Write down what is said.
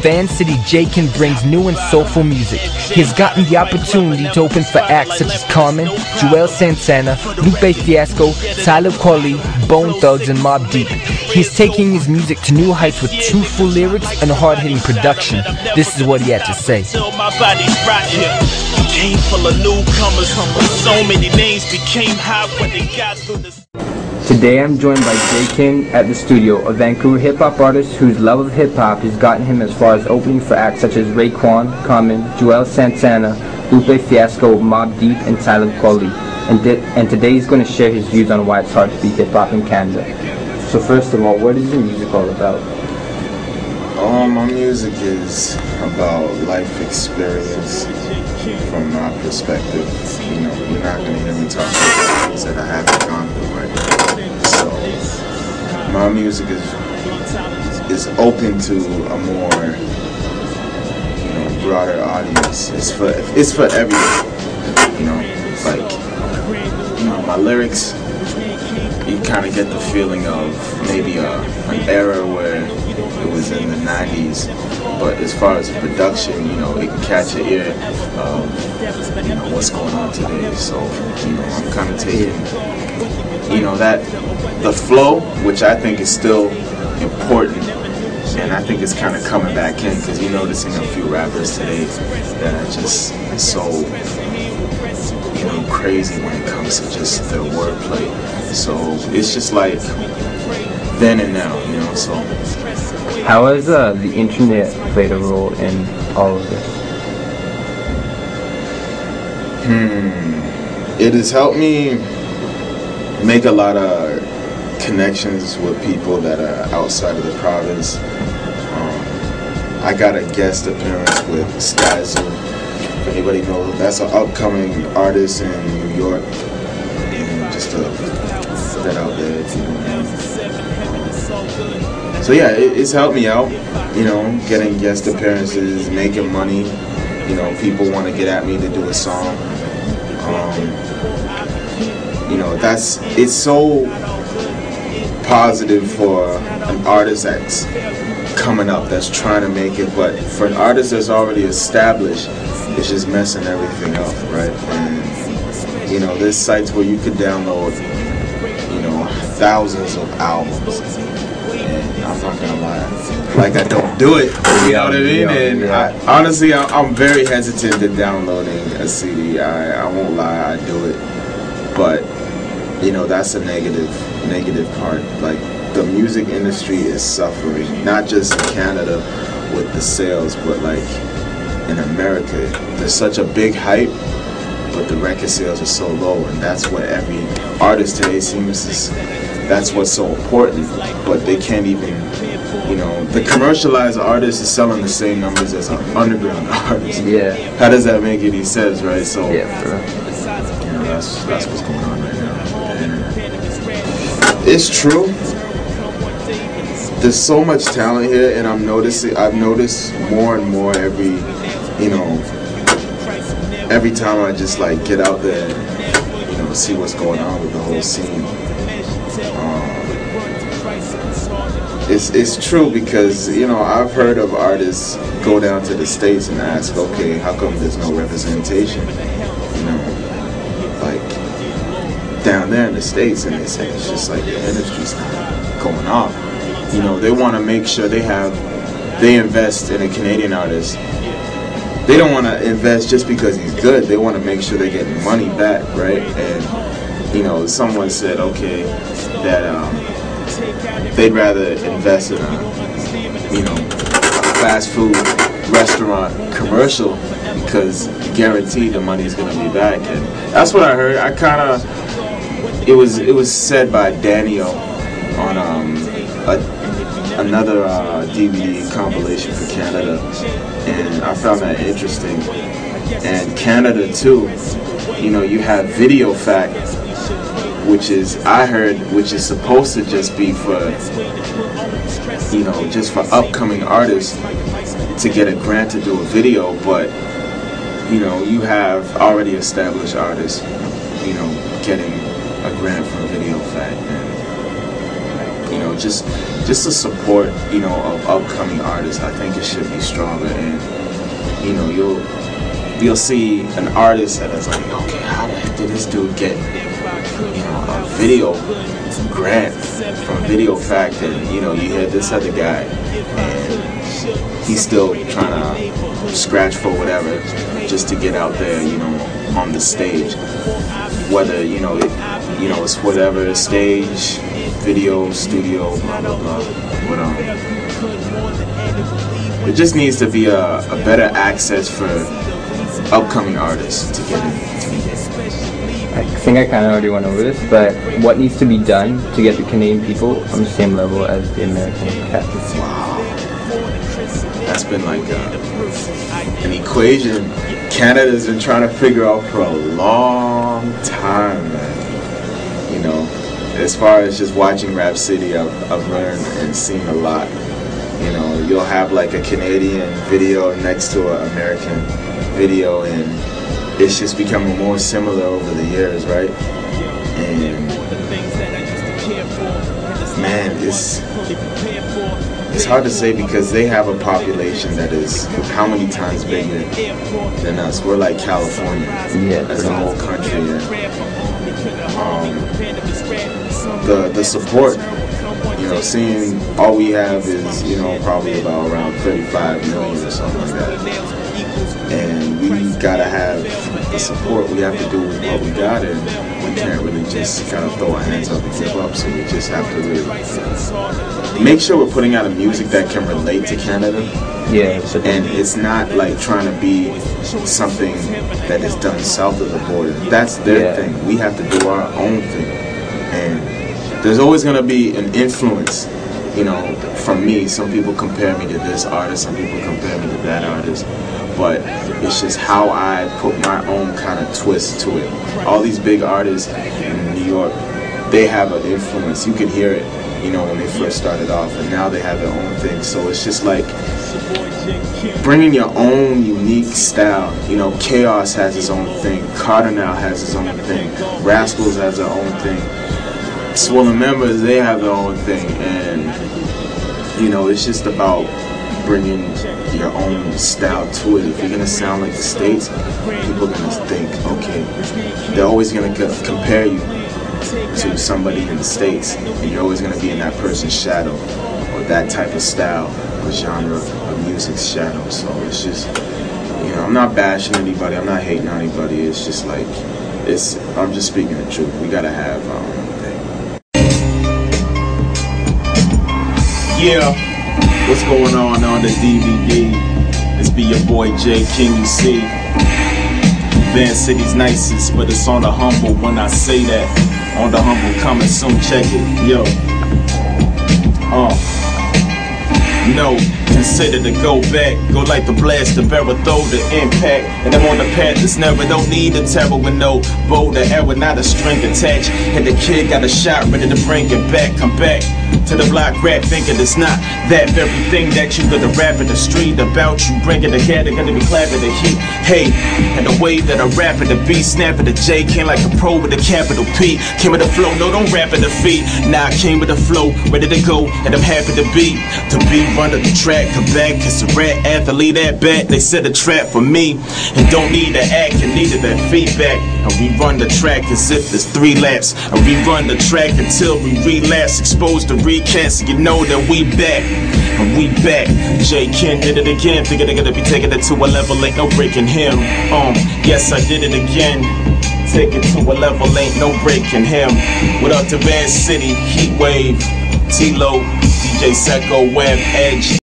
Vancity, Jaykin brings new and soulful music. He has gotten the opportunity to open for acts such as Juelz, Santana, Lupe, Fiasco, Talib, Kweli, Bone Thugs, and Mobb Deep. He is taking his music to new heights with truthful lyrics and hard-hitting production. This is what he had to say. Game full of newcomers, so many names became hot when they got through the... Today I'm joined by Jaykin at the studio, a Vancouver hip-hop artist whose love of hip-hop has gotten him as far as opening for acts such as Juelz, Santana, Lupe, Fiasco, Mobb Deep, and Talib, Kweli. And today he's going to share his views on why it's hard to be hip-hop in Canada. So first of all, what is your music all about? My music is about life experience from my perspective. You know, you're not going to hear me talk about things that I haven't gone through right now. So, my music is open to a more, broader audience. It's for everyone. My lyrics, you kind of get the feeling of maybe an era where it was in the 90s, but as far as production, it can catch your ear of, what's going on today. So, I'm kind of taking, the flow, which I think is still important, and I think it's kind of coming back in, because you're noticing a few rappers today that are just so, crazy when it comes to just their wordplay. So it's just like then and now, so. How has the internet played a role in all of this? It has helped me make a lot of connections with people that are outside of the province. I got a guest appearance with Skyzoo. If anybody knows, that's an upcoming artist in New York. Just to put that out there, if you know. So yeah, it's helped me out, getting guest appearances, making money. People want to get at me to do a song. It's so positive for an artist that's coming up, that's trying to make it, but for an artist that's already established, it's just messing everything up, right? And there's sites where you could download, thousands of albums. And I'm not gonna lie, like, I don't do it, you know what I mean? And honestly, I'm very hesitant to downloading a CD. I won't lie, I do it, but that's a negative part. Like, the music industry is suffering, not just in Canada with the sales, but like in America. There's such a big hype, but the record sales are so low, and that's what every artist today seems that's what's so important. But they can't even, the commercialized artist is selling the same numbers as an underground artist. Yeah. How does that make any sense, right? So yeah, bro. That's what's going on right now. And it's true. There's so much talent here, and I've noticed more and more every time I just get out there, see what's going on with the whole scene. It's true, because I've heard of artists go down to the States and ask, okay, how come there's no representation? Down there in the States, and they say it's just like the industry's not going off. They want to make sure they invest in a Canadian artist. They don't want to invest just because he's good. They want to make sure they're getting money back, right? And someone said, okay, that they'd rather invest in a fast food restaurant commercial, because guaranteed the money's gonna be back. And that's what I heard. It was said by Daniel on another DVD compilation for Canada, and I found that interesting. And Canada too, you have Video Fact, which is supposed to just be for just for upcoming artists to get a grant to do a video, but you have already established artists getting a grant from Video Fact. And You know, just to support, you know, of upcoming artists. I think it should be stronger, and you know, you'll see an artist that is like, okay, how the heck did this dude get, you know, a video grant from Video Fact, and you know, you hear this other guy, and he's still trying to scratch for whatever just to get out there, you know, on the stage. Whether you know it's whatever stage, video, studio, blah blah blah. But it just needs to be a better access for upcoming artists to get in. I think I kind of already went over this, but what needs to be done to get the Canadian people on the same level as the American cats? Wow, that's been like an equation Canada's been trying to figure out for a long time, man. You know, as far as just watching Rap City, I've learned and seen a lot. You know, you'll have like a Canadian video next to an American video, and it's just becoming more similar over the years, right? And man, it's hard to say because they have a population that is how many times bigger than us. We're like California as a whole country. And the support, you know, seeing all we have is, you know, probably about around 35 million or something like that. And we gotta have the support. We have to do what we got, and we can't really just kind of throw our hands up and give up. So we just have to really make sure we're putting out a music that can relate to Canada. Yeah. And it's not like trying to be something that is done south of the border. That's their thing. We have to do our own thing. And there's always gonna be an influence, you know, from me. Some people compare me to this artist, some people compare me to that artist. But it's just how I put my own kind of twist to it. All these big artists in New York, they have an influence. You can hear it, you know, when they first started off, and now they have their own thing. So it's just like bringing your own unique style. You know, Chaos has his own thing. Cardinal has his own thing. Rascals has their own thing. Swollen Members, they have their own thing. And, you know, it's just about bringing your own style to it. If you're gonna sound like the States, people are gonna think, okay, they're always gonna compare you to somebody in the States, and you're always gonna be in that person's shadow, or that type of style or genre of music's shadow. So it's just, you know, I'm not bashing anybody, I'm not hating on anybody. It's just like, I'm just speaking the truth. We gotta have our own thing. Yeah. What's going on the DVD? It's be your boy Jaykin, you see. Vancity's nicest, but it's on the humble when I say that. On the humble, coming soon, check it. Yo. No, consider to go back. Go like the blast, the barrel throw the impact. And I'm on the path that's never, don't need a terror with no boulder error, not a string attached. And the kid got a shot ready to bring it back. Come back to the block rap, thinking it's not that very thing that you gonna rap in the street about. You bringing the cat, they're gonna be clapping the heat. Hey, and the way that I rap at the beat, snapping the Jaykin like a pro with a capital P. Came with the flow, no, don't rap at the feet. Nah, I came with the flow, ready to go, and I'm happy to be running the track. Come back, cause a rat athlete at bat. They set a trap for me, and don't need to act, and needed that feedback. And we run the track as if there's 3 laps. And we run the track until we relapse, exposed to recast, you know that we back. And we back. Jaykin did it again. Figure they're gonna be taking it to a level, ain't no breaking him. Yes, I did it again. Take it to a level, ain't no breaking him. What up to Vancity, Heat Wave, T-Lo, DJ Secco, Web, Edge.